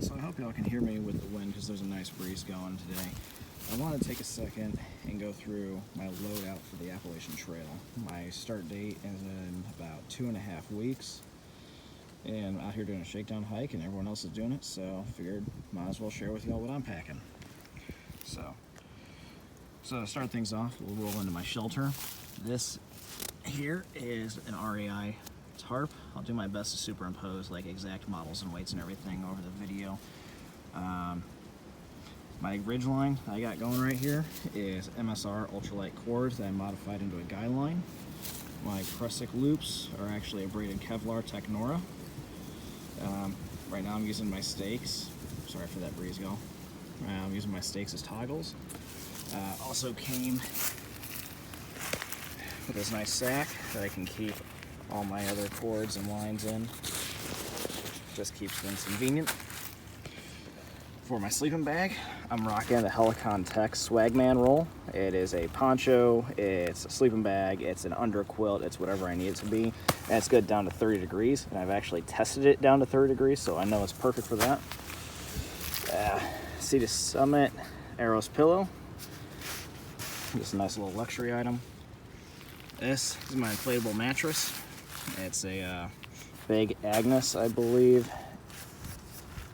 Alright, so I hope y'all can hear me with the wind because there's a nice breeze going today. I want to take a second and go through my loadout for the Appalachian Trail. My start date is in about 2.5 weeks. And I'm out here doing a shakedown hike and everyone else is doing it, so I figured might as well share with y'all what I'm packing. So to start things off, we'll roll into my shelter. This here is an REI tarp. I'll do my best to superimpose like exact models and weights and everything over the video. My ridge line I got going right here is MSR ultralight cord that I modified into a guy line. My pressic loops are actually a braided Kevlar Technora. Right now I'm using my stakes. Sorry for that breeze, y'all. I'm using my stakes as toggles. Also came with this nice sack that I can keep all my other cords and lines in. Just keeps things convenient. For my sleeping bag, I'm rocking the Helicon Tech Swagman roll. It is a poncho, it's a sleeping bag, it's an under quilt, it's whatever I need it to be. And it's good down to 30 degrees, and I've actually tested it down to 30 degrees, so I know it's perfect for that. See the Summit Aeros pillow. Just a nice little luxury item. This is my inflatable mattress. It's a Big Agnes, I believe,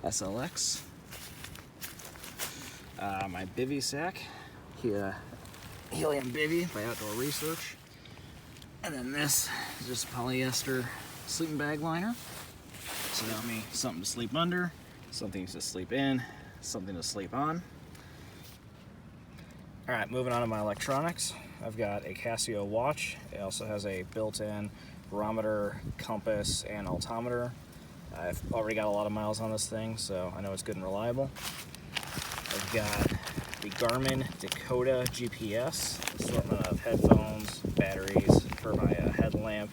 SLX. My bivy sack, Helium Bivy by Outdoor Research. And then this is just a polyester sleeping bag liner. So got me something to sleep under, something to sleep in, something to sleep on. Alright, moving on to my electronics. I've got a Casio Watch. It also has a built-in barometer, compass, and altimeter. I've already got a lot of miles on this thing, so I know it's good and reliable. I've got the Garmin Dakota GPS, assortment of headphones, batteries for my headlamp.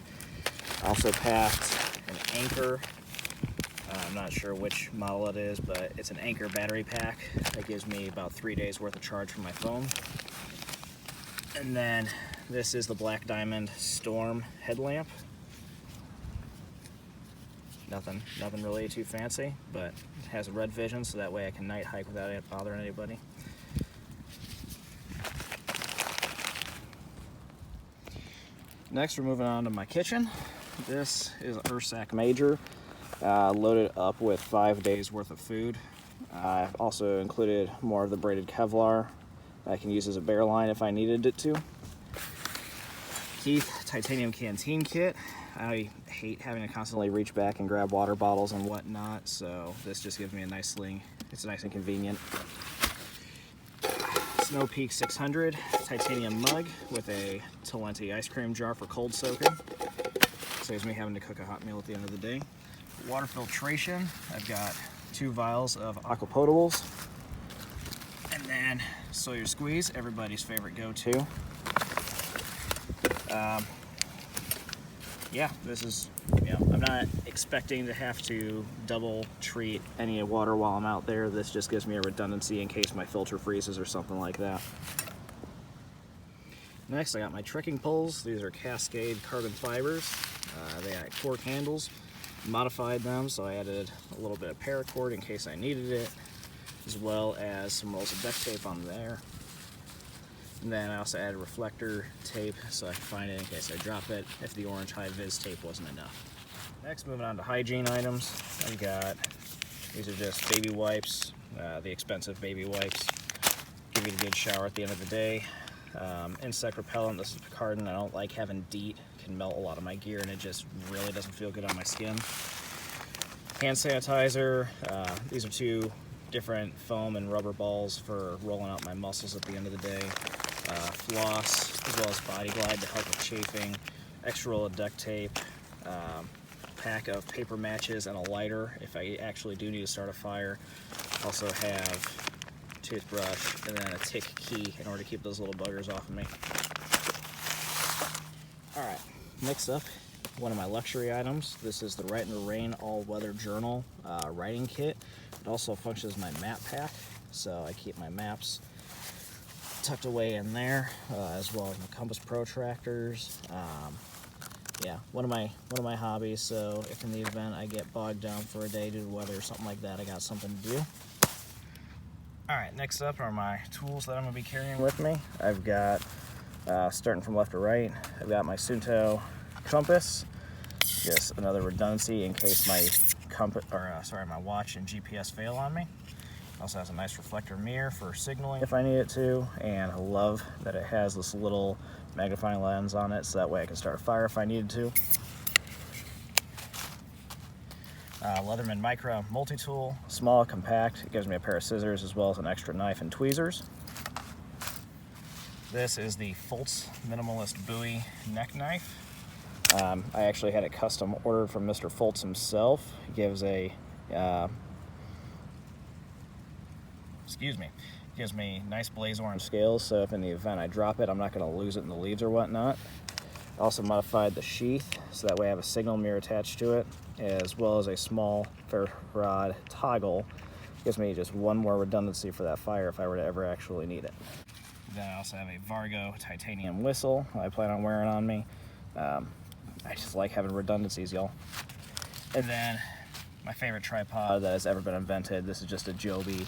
I also packed an Anker. I'm not sure which model it is, but it's an Anker battery pack that gives me about 3 days worth of charge for my phone. And then this is the Black Diamond Storm headlamp. Nothing really too fancy, but it has a red vision, so that way I can night hike without it bothering anybody. Next, we're moving on to my kitchen. This is Ursack Major, loaded up with 5 days worth of food. I've also included more of the braided Kevlar I can use as a bear line if I needed it to. Keith Titanium Canteen Kit. I hate having to constantly reach back and grab water bottles and whatnot, so this just gives me a nice sling. It's nice and convenient. Snowpeak 600 titanium mug with a Talenti ice cream jar for cold soaking. Saves me having to cook a hot meal at the end of the day. Water filtration. I've got 2 vials of aqua potables. And then Sawyer Squeeze, everybody's favorite go-to. Yeah, this is, I'm not expecting to have to double treat any water while I'm out there. This just gives me a redundancy in case my filter freezes or something like that. Next, I got my trekking poles. These are Cascade carbon fibers. They got cork handles. Modified them, so I added a little bit of paracord in case I needed it, as well as some rolls of duct tape on there. And then I also added reflector tape so I can find it in case I drop it if the orange high vis tape wasn't enough. Next, moving on to hygiene items. I've got, these are just baby wipes, the expensive baby wipes. Give you a good shower at the end of the day. Insect repellent, this is Picardin. I don't like having DEET. It can melt a lot of my gear and it just really doesn't feel good on my skin. Hand sanitizer. These are 2 different foam and rubber balls for rolling out my muscles at the end of the day. Floss, as well as Body Glide to help with chafing. Extra roll of duct tape. Pack of paper matches and a lighter if I actually do need to start a fire. Also have toothbrush and then a tick key in order to keep those little buggers off of me. Alright, next up, one of my luxury items. This is the Write in the Rain all-weather journal writing kit. It also functions as my map pack, so I keep my maps tucked away in there, as well as my compass protractors, yeah, one of my hobbies. So if in the event I get bogged down for a day due to weather or something like that, I got something to do. All right, next up are my tools that I'm gonna be carrying with me. I've got, starting from left to right, I've got my Suunto compass, just another redundancy in case my my watch and GPS fail on me. Also has a nice reflector mirror for signaling if I need it to, and I love that it has this little magnifying lens on it, so that way I can start a fire if I needed to. Leatherman Micra multi-tool, small, compact. It gives me a pair of scissors as well as an extra knife and tweezers. This is the Folts Minimalist Bowie neck knife. I actually had it custom ordered from Mr. Folts himself. He gives gives me nice blaze orange scales, so if in the event I drop it, I'm not going to lose it in the leaves or whatnot. Also modified the sheath, so that way I have a signal mirror attached to it, as well as a small ferrite rod toggle. Gives me just one more redundancy for that fire if I were to ever actually need it. Then I also have a Vargo titanium whistle I plan on wearing on me. I just like having redundancies, y'all. And then my favorite tripod that has ever been invented. This is just a Joby.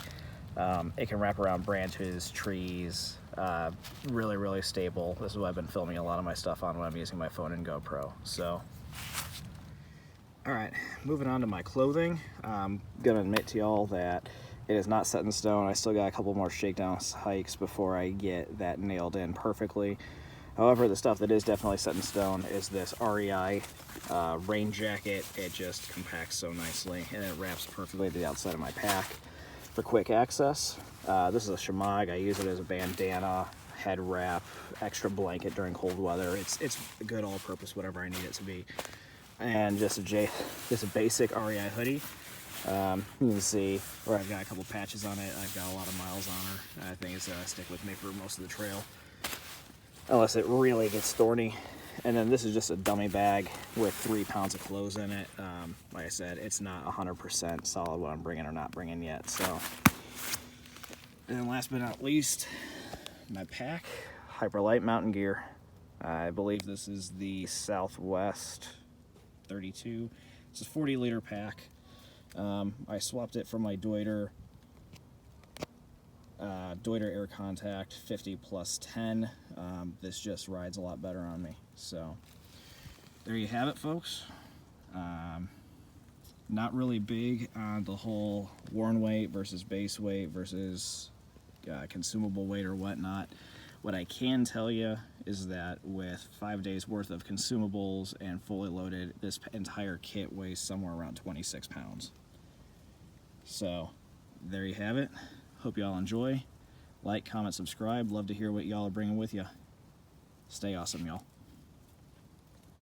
It can wrap around branches, trees, really, really stable. This is what I've been filming a lot of my stuff on when I'm using my phone and GoPro. So, all right, moving on to my clothing. I'm gonna admit to y'all that it is not set in stone. I still got a couple more shakedown hikes before I get that nailed in perfectly. However, the stuff that is definitely set in stone is this REI rain jacket. It just compacts so nicely, and it wraps perfectly to the outside of my pack for quick access. This is a shemagh. I use it as a bandana, head wrap, extra blanket during cold weather. It's a good all-purpose, whatever I need it to be. And just a basic REI hoodie. You can see where I've got a couple patches on it. I've got a lot of miles on her. I think it's gonna stick with me for most of the trail, unless it really gets thorny. And then this is just a dummy bag with 3 pounds of clothes in it. Like I said, it's not 100% solid what I'm bringing or not bringing yet. So, and then last but not least, my pack, Hyperlight mountain gear. I believe this is the Southwest 32. It's a 40-liter pack. I swapped it from my Deuter Air Contact 50+10. This just rides a lot better on me. So there you have it, folks. Not really big on the whole worn weight versus base weight versus consumable weight or whatnot. What I can tell you is that with 5 days worth of consumables and fully loaded, this entire kit weighs somewhere around 26 pounds. So there you have it. Hope y'all enjoy. Like, comment, subscribe. Love to hear what y'all are bringing with you. Stay awesome, y'all.